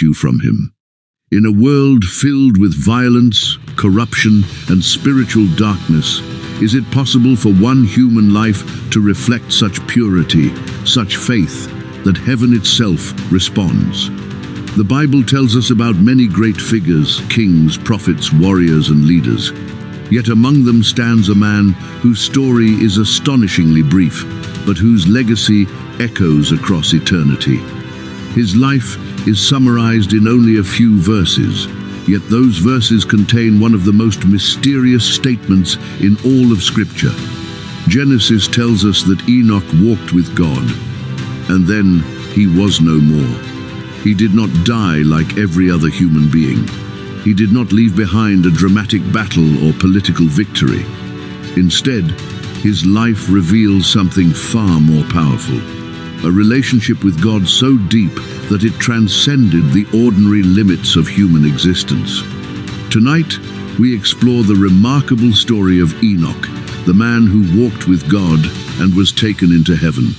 you from him. In a world filled with violence, corruption, and spiritual darkness, is it possible for one human life to reflect such purity, such faith, that heaven itself responds? The Bible tells us about many great figures, kings, prophets, warriors, and leaders. Yet among them stands a man whose story is astonishingly brief, but whose legacy echoes across eternity. His life is summarized in only a few verses, yet those verses contain one of the most mysterious statements in all of Scripture. Genesis tells us that Enoch walked with God, and then he was no more. He did not die like every other human being. He did not leave behind a dramatic battle or political victory. Instead, his life reveals something far more powerful. A relationship with God so deep that it transcended the ordinary limits of human existence. Tonight, we explore the remarkable story of Enoch, the man who walked with God and was taken into heaven.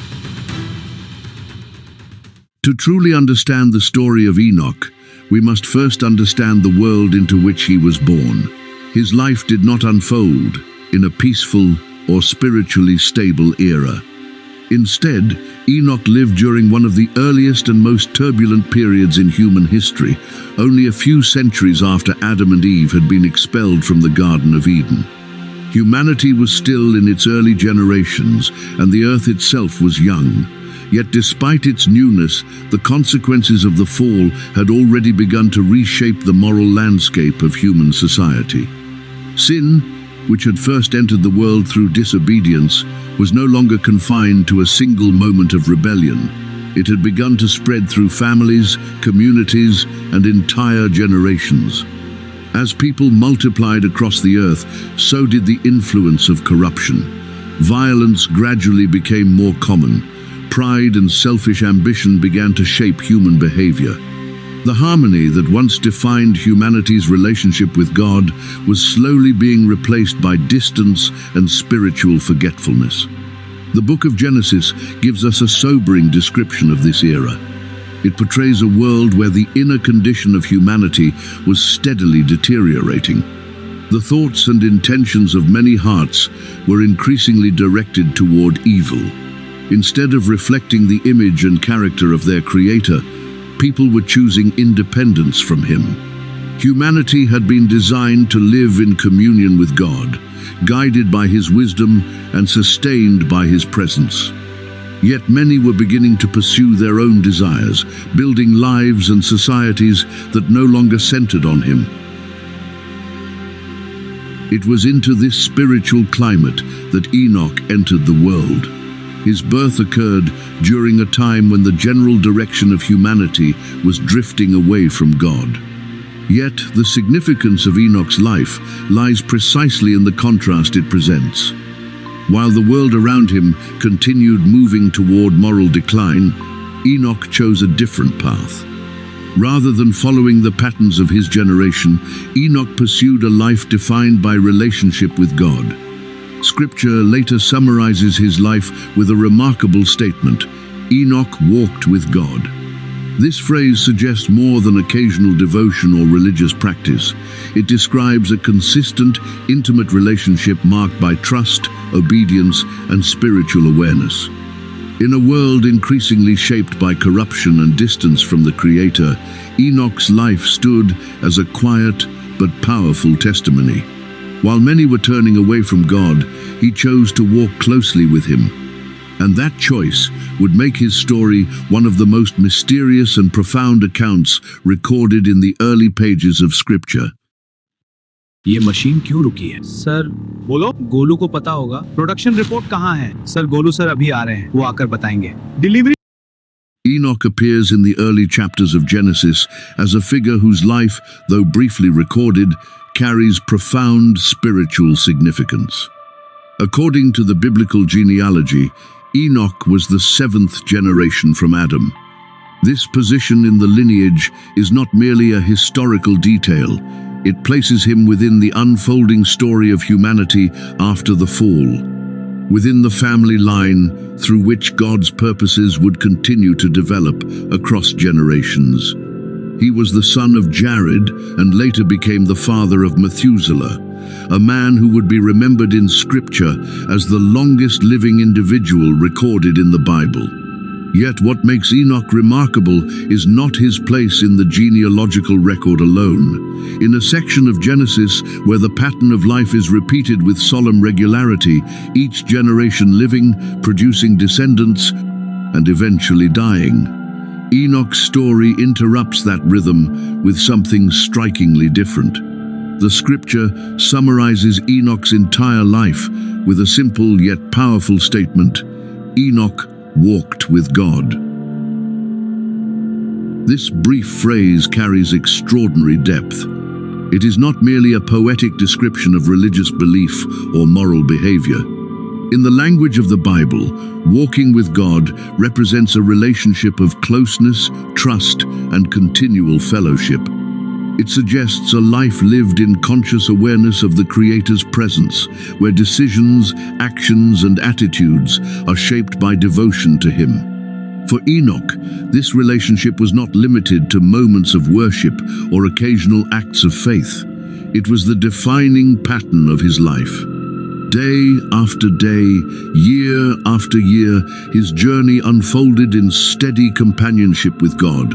To truly understand the story of Enoch, we must first understand the world into which he was born. His life did not unfold in a peaceful or spiritually stable era. Instead, Enoch lived during one of the earliest and most turbulent periods in human history, only a few centuries after Adam and Eve had been expelled from the Garden of Eden. Humanity was still in its early generations, and the earth itself was young. Yet despite its newness, the consequences of the fall had already begun to reshape the moral landscape of human society. Sin, which had first entered the world through disobedience, was no longer confined to a single moment of rebellion. It had begun to spread through families, communities, and entire generations. As people multiplied across the earth, so did the influence of corruption. Violence gradually became more common. Pride and selfish ambition began to shape human behavior. The harmony that once defined humanity's relationship with God was slowly being replaced by distance and spiritual forgetfulness. The book of Genesis gives us a sobering description of this era. It portrays a world where the inner condition of humanity was steadily deteriorating. The thoughts and intentions of many hearts were increasingly directed toward evil. Instead of reflecting the image and character of their Creator, people were choosing independence from Him. Humanity had been designed to live in communion with God, guided by His wisdom and sustained by His presence. Yet many were beginning to pursue their own desires, building lives and societies that no longer centered on Him. It was into this spiritual climate that Enoch entered the world. His birth occurred during a time when the general direction of humanity was drifting away from God. Yet the significance of Enoch's life lies precisely in the contrast it presents. While the world around him continued moving toward moral decline, Enoch chose a different path. Rather than following the patterns of his generation, Enoch pursued a life defined by relationship with God. Scripture later summarizes his life with a remarkable statement: Enoch walked with God. This phrase suggests more than occasional devotion or religious practice. It describes a consistent, intimate relationship marked by trust, obedience, and spiritual awareness. In a world increasingly shaped by corruption and distance from the Creator, Enoch's life stood as a quiet but powerful testimony. While many were turning away from God, he chose to walk closely with Him. And that choice would make his story one of the most mysterious and profound accounts recorded in the early pages of Scripture. ये machine क्यों रुकी है? Sir बोलो, गोलू को पता होगा। Production report कहाँ है? सर गोलू सर अभी आ रहे हैं, वो आकर बताएंगे। Delivery. Enoch appears in the early chapters of Genesis as a figure whose life, though briefly recorded, carries profound spiritual significance. According to the biblical genealogy, Enoch was the 7th generation from Adam. This position in the lineage is not merely a historical detail. It places him within the unfolding story of humanity after the fall, within the family line through which God's purposes would continue to develop across generations. He was the son of Jared and later became the father of Methuselah, a man who would be remembered in Scripture as the longest living individual recorded in the Bible. Yet what makes Enoch remarkable is not his place in the genealogical record alone. In a section of Genesis where the pattern of life is repeated with solemn regularity, each generation living, producing descendants, and eventually dying, Enoch's story interrupts that rhythm with something strikingly different. The Scripture summarizes Enoch's entire life with a simple yet powerful statement: Enoch walked with God. This brief phrase carries extraordinary depth. It is not merely a poetic description of religious belief or moral behavior. In the language of the Bible, walking with God represents a relationship of closeness, trust, and continual fellowship. It suggests a life lived in conscious awareness of the Creator's presence, where decisions, actions, and attitudes are shaped by devotion to Him. For Enoch, this relationship was not limited to moments of worship or occasional acts of faith. It was the defining pattern of his life. Day after day, year after year, his journey unfolded in steady companionship with God.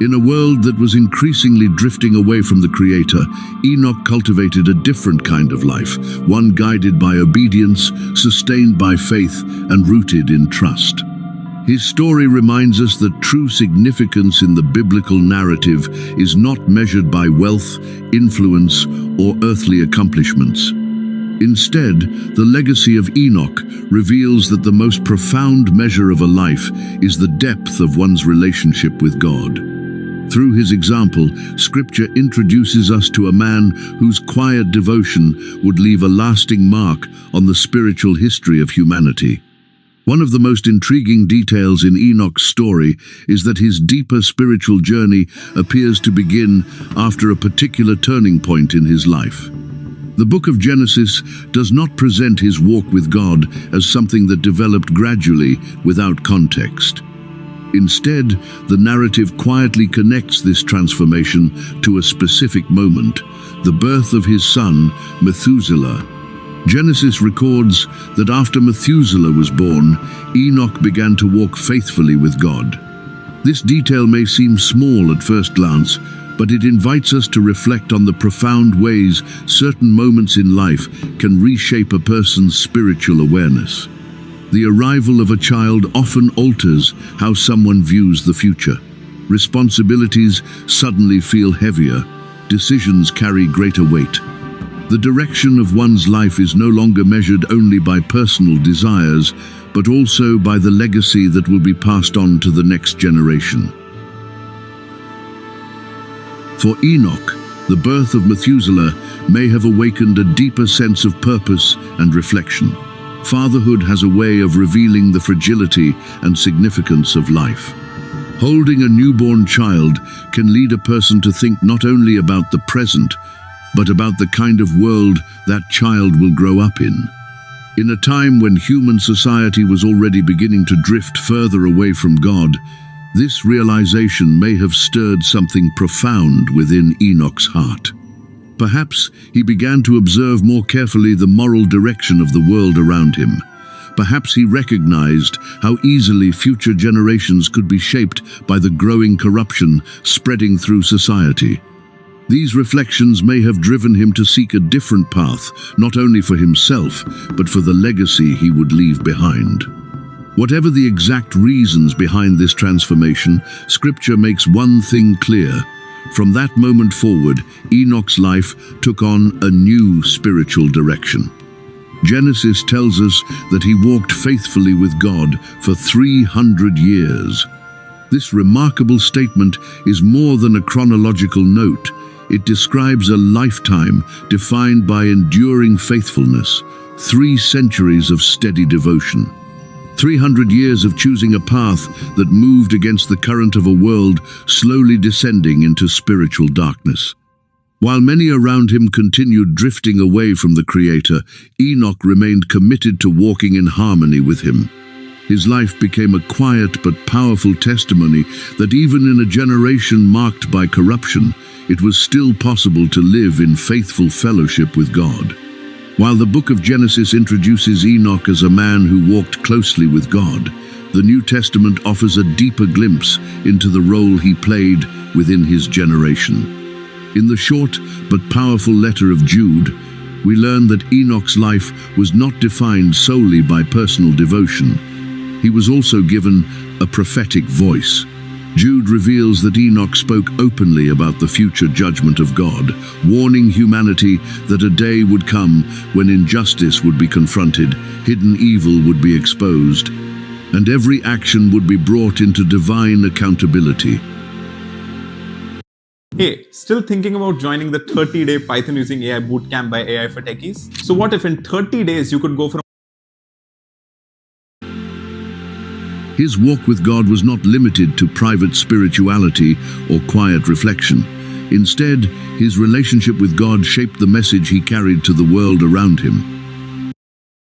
In a world that was increasingly drifting away from the Creator, Enoch cultivated a different kind of life, one guided by obedience, sustained by faith, and rooted in trust. His story reminds us that true significance in the biblical narrative is not measured by wealth, influence, or earthly accomplishments. Instead, the legacy of Enoch reveals that the most profound measure of a life is the depth of one's relationship with God. Through his example, Scripture introduces us to a man whose quiet devotion would leave a lasting mark on the spiritual history of humanity. One of the most intriguing details in Enoch's story is that his deeper spiritual journey appears to begin after a particular turning point in his life. The book of Genesis does not present his walk with God as something that developed gradually without context. Instead, the narrative quietly connects this transformation to a specific moment, the birth of his son, Methuselah. Genesis records that after Methuselah was born, Enoch began to walk faithfully with God. This detail may seem small at first glance, but it invites us to reflect on the profound ways certain moments in life can reshape a person's spiritual awareness. The arrival of a child often alters how someone views the future. Responsibilities suddenly feel heavier, decisions carry greater weight. The direction of one's life is no longer measured only by personal desires, but also by the legacy that will be passed on to the next generation. For Enoch, the birth of Methuselah may have awakened a deeper sense of purpose and reflection. Fatherhood has a way of revealing the fragility and significance of life. Holding a newborn child can lead a person to think not only about the present, but about the kind of world that child will grow up in. In a time when human society was already beginning to drift further away from God, this realization may have stirred something profound within Enoch's heart. Perhaps he began to observe more carefully the moral direction of the world around him. Perhaps he recognized how easily future generations could be shaped by the growing corruption spreading through society. These reflections may have driven him to seek a different path, not only for himself, but for the legacy he would leave behind. Whatever the exact reasons behind this transformation, Scripture makes one thing clear. From that moment forward, Enoch's life took on a new spiritual direction. Genesis tells us that he walked faithfully with God for 300 years. This remarkable statement is more than a chronological note. It describes a lifetime defined by enduring faithfulness, 3 centuries of steady devotion. 300 years of choosing a path that moved against the current of a world slowly descending into spiritual darkness. While many around him continued drifting away from the Creator, Enoch remained committed to walking in harmony with him. His life became a quiet but powerful testimony that even in a generation marked by corruption, it was still possible to live in faithful fellowship with God. While the book of Genesis introduces Enoch as a man who walked closely with God, the New Testament offers a deeper glimpse into the role he played within his generation. In the short but powerful letter of Jude, we learn that Enoch's life was not defined solely by personal devotion. He was also given a prophetic voice. Jude reveals that Enoch spoke openly about the future judgment of God, warning humanity that a day would come when injustice would be confronted, hidden evil would be exposed, and every action would be brought into divine accountability. Hey, still thinking about joining the 30-day Python using AI bootcamp by AI for Techies? So what if in 30 days you could go from His walk with God was not limited to private spirituality or quiet reflection. Instead, his relationship with God shaped the message he carried to the world around him.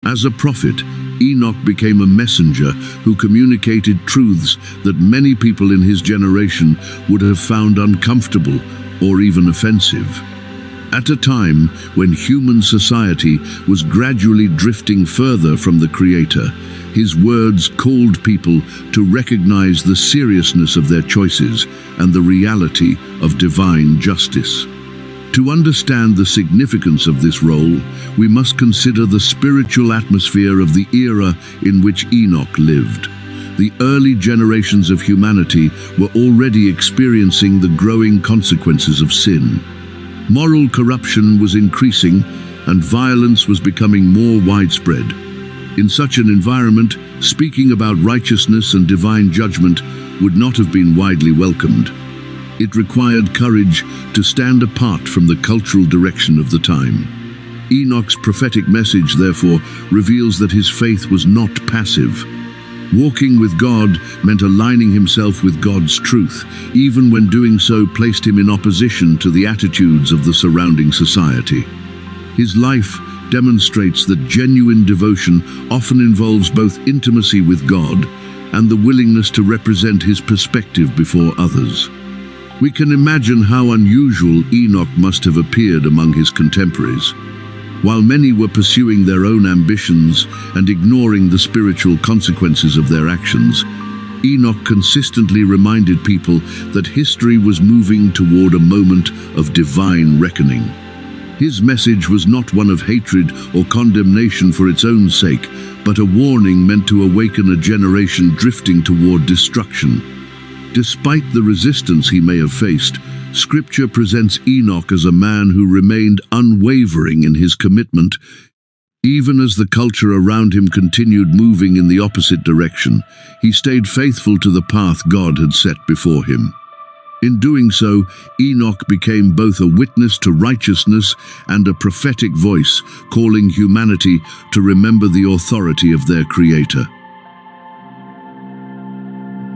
As a prophet, Enoch became a messenger who communicated truths that many people in his generation would have found uncomfortable or even offensive. At a time when human society was gradually drifting further from the Creator, his words called people to recognize the seriousness of their choices and the reality of divine justice. To understand the significance of this role, we must consider the spiritual atmosphere of the era in which Enoch lived. The early generations of humanity were already experiencing the growing consequences of sin. Moral corruption was increasing, and violence was becoming more widespread. In such an environment, speaking about righteousness and divine judgment would not have been widely welcomed. It required courage to stand apart from the cultural direction of the time. Enoch's prophetic message, therefore, reveals that his faith was not passive. Walking with God meant aligning himself with God's truth, even when doing so placed him in opposition to the attitudes of the surrounding society. His life demonstrates that genuine devotion often involves both intimacy with God and the willingness to represent his perspective before others. We can imagine how unusual Enoch must have appeared among his contemporaries. While many were pursuing their own ambitions and ignoring the spiritual consequences of their actions, Enoch consistently reminded people that history was moving toward a moment of divine reckoning. His message was not one of hatred or condemnation for its own sake, but a warning meant to awaken a generation drifting toward destruction. Despite the resistance he may have faced, Scripture presents Enoch as a man who remained unwavering in his commitment. Even as the culture around him continued moving in the opposite direction, he stayed faithful to the path God had set before him. In doing so, Enoch became both a witness to righteousness and a prophetic voice, calling humanity to remember the authority of their Creator.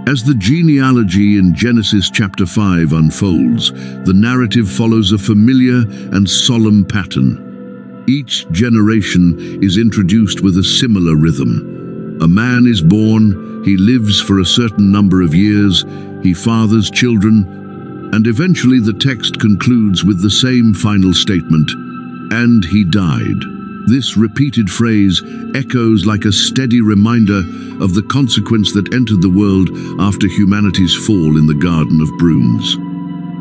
As the genealogy in Genesis chapter 5 unfolds, the narrative follows a familiar and solemn pattern. Each generation is introduced with a similar rhythm. A man is born, he lives for a certain number of years, he fathers children, and eventually the text concludes with the same final statement, "And he died." This repeated phrase echoes like a steady reminder of the consequence that entered the world after humanity's fall in the Garden of Brooms.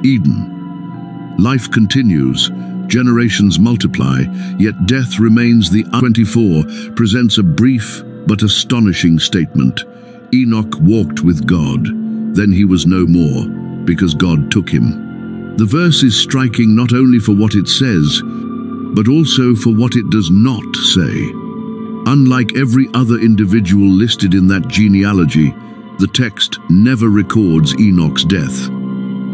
Eden. Life continues, generations multiply, yet death remains. The 24 presents a brief but astonishing statement. Enoch walked with God, then he was no more, because God took him. The verse is striking not only for what it says, but also for what it does not say. Unlike every other individual listed in that genealogy, the text never records Enoch's death.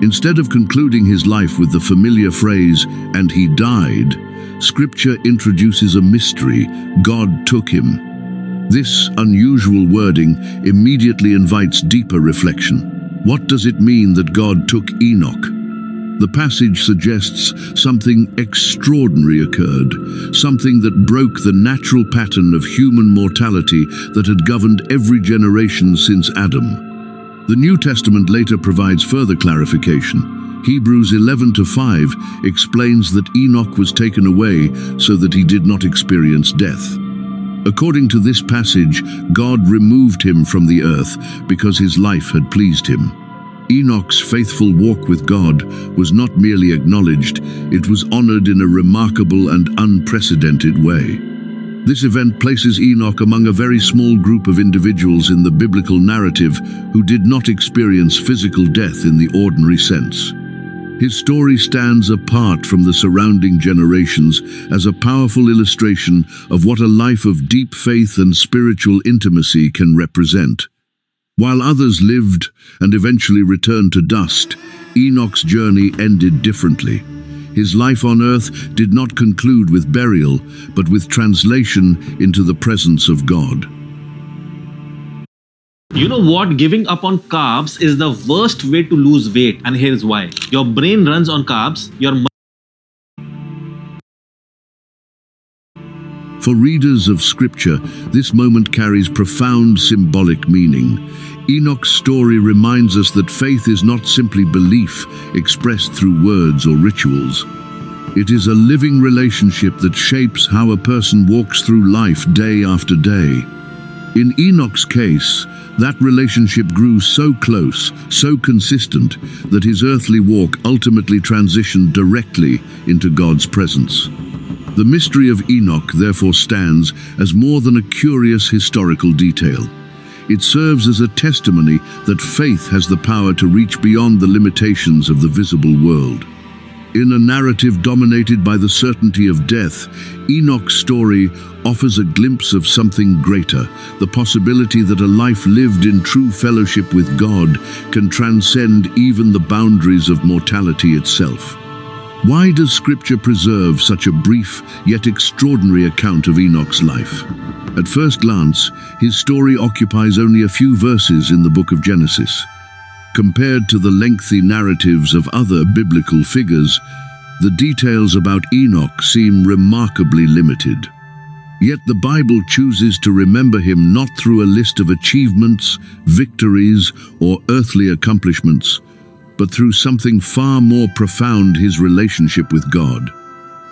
Instead of concluding his life with the familiar phrase, "And he died," Scripture introduces a mystery: God took him. This unusual wording immediately invites deeper reflection. What does it mean that God took Enoch? The passage suggests something extraordinary occurred, something that broke the natural pattern of human mortality that had governed every generation since Adam. The New Testament later provides further clarification. Hebrews 11:5 explains that Enoch was taken away so that he did not experience death. According to this passage, God removed him from the earth because his life had pleased him. Enoch's faithful walk with God was not merely acknowledged, it was honored in a remarkable and unprecedented way. This event places Enoch among a very small group of individuals in the biblical narrative who did not experience physical death in the ordinary sense. His story stands apart from the surrounding generations as a powerful illustration of what a life of deep faith and spiritual intimacy can represent. While others lived and eventually returned to dust, Enoch's journey ended differently. His life on earth did not conclude with burial, but with translation into the presence of God. You know what? Giving up on carbs is the worst way to lose weight, and here's why. Your brain runs on carbs, For readers of Scripture, this moment carries profound symbolic meaning. Enoch's story reminds us that faith is not simply belief expressed through words or rituals. It is a living relationship that shapes how a person walks through life day after day. In Enoch's case, that relationship grew so close, so consistent, that his earthly walk ultimately transitioned directly into God's presence. The mystery of Enoch therefore stands as more than a curious historical detail. It serves as a testimony that faith has the power to reach beyond the limitations of the visible world. In a narrative dominated by the certainty of death, Enoch's story offers a glimpse of something greater, the possibility that a life lived in true fellowship with God can transcend even the boundaries of mortality itself. Why does Scripture preserve such a brief yet extraordinary account of Enoch's life? At first glance, his story occupies only a few verses in the book of Genesis. Compared to the lengthy narratives of other biblical figures, the details about Enoch seem remarkably limited. Yet the Bible chooses to remember him not through a list of achievements, victories, or earthly accomplishments, but through something far more profound: his relationship with God.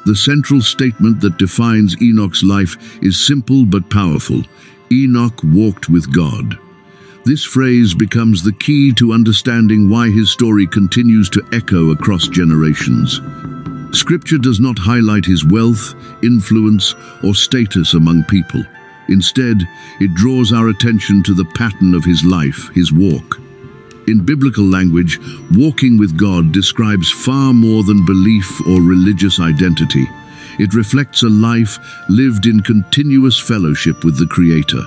The central statement that defines Enoch's life is simple but powerful: Enoch walked with God. This phrase becomes the key to understanding why his story continues to echo across generations. Scripture does not highlight his wealth, influence, or status among people. Instead, it draws our attention to the pattern of his life, his walk. In biblical language, walking with God describes far more than belief or religious identity. It reflects a life lived in continuous fellowship with the Creator.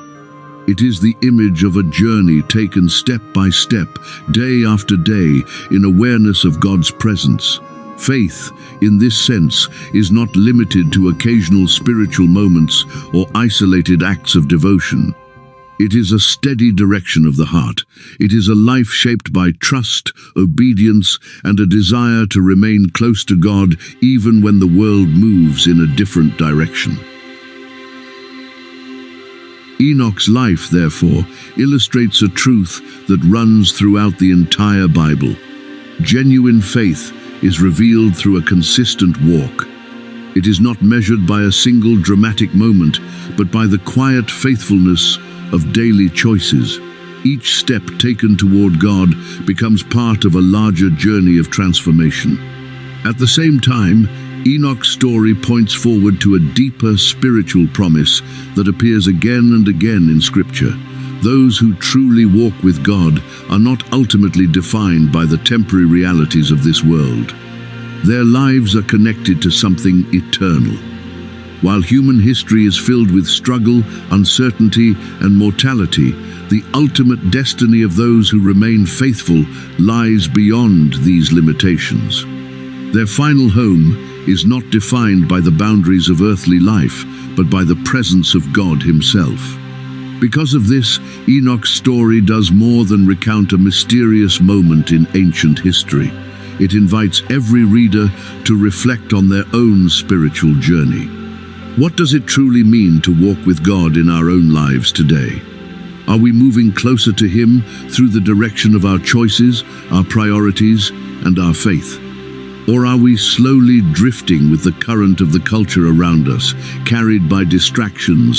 It is the image of a journey taken step by step, day after day, in awareness of God's presence. Faith, in this sense, is not limited to occasional spiritual moments or isolated acts of devotion. It is a steady direction of the heart. It is a life shaped by trust, obedience, and a desire to remain close to God even when the world moves in a different direction. Enoch's life, therefore, illustrates a truth that runs throughout the entire Bible. Genuine faith is revealed through a consistent walk. It is not measured by a single dramatic moment, but by the quiet faithfulness of daily choices. Each step taken toward God becomes part of a larger journey of transformation. At the same time, Enoch's story points forward to a deeper spiritual promise that appears again and again in Scripture. Those who truly walk with God are not ultimately defined by the temporary realities of this world. Their lives are connected to something eternal. While human history is filled with struggle, uncertainty, and mortality, the ultimate destiny of those who remain faithful lies beyond these limitations. Their final home is not defined by the boundaries of earthly life, but by the presence of God Himself. Because of this, Enoch's story does more than recount a mysterious moment in ancient history. It invites every reader to reflect on their own spiritual journey. What does it truly mean to walk with God in our own lives today? Are we moving closer to Him through the direction of our choices, our priorities, and our faith? Or are we slowly drifting with the current of the culture around us, carried by distractions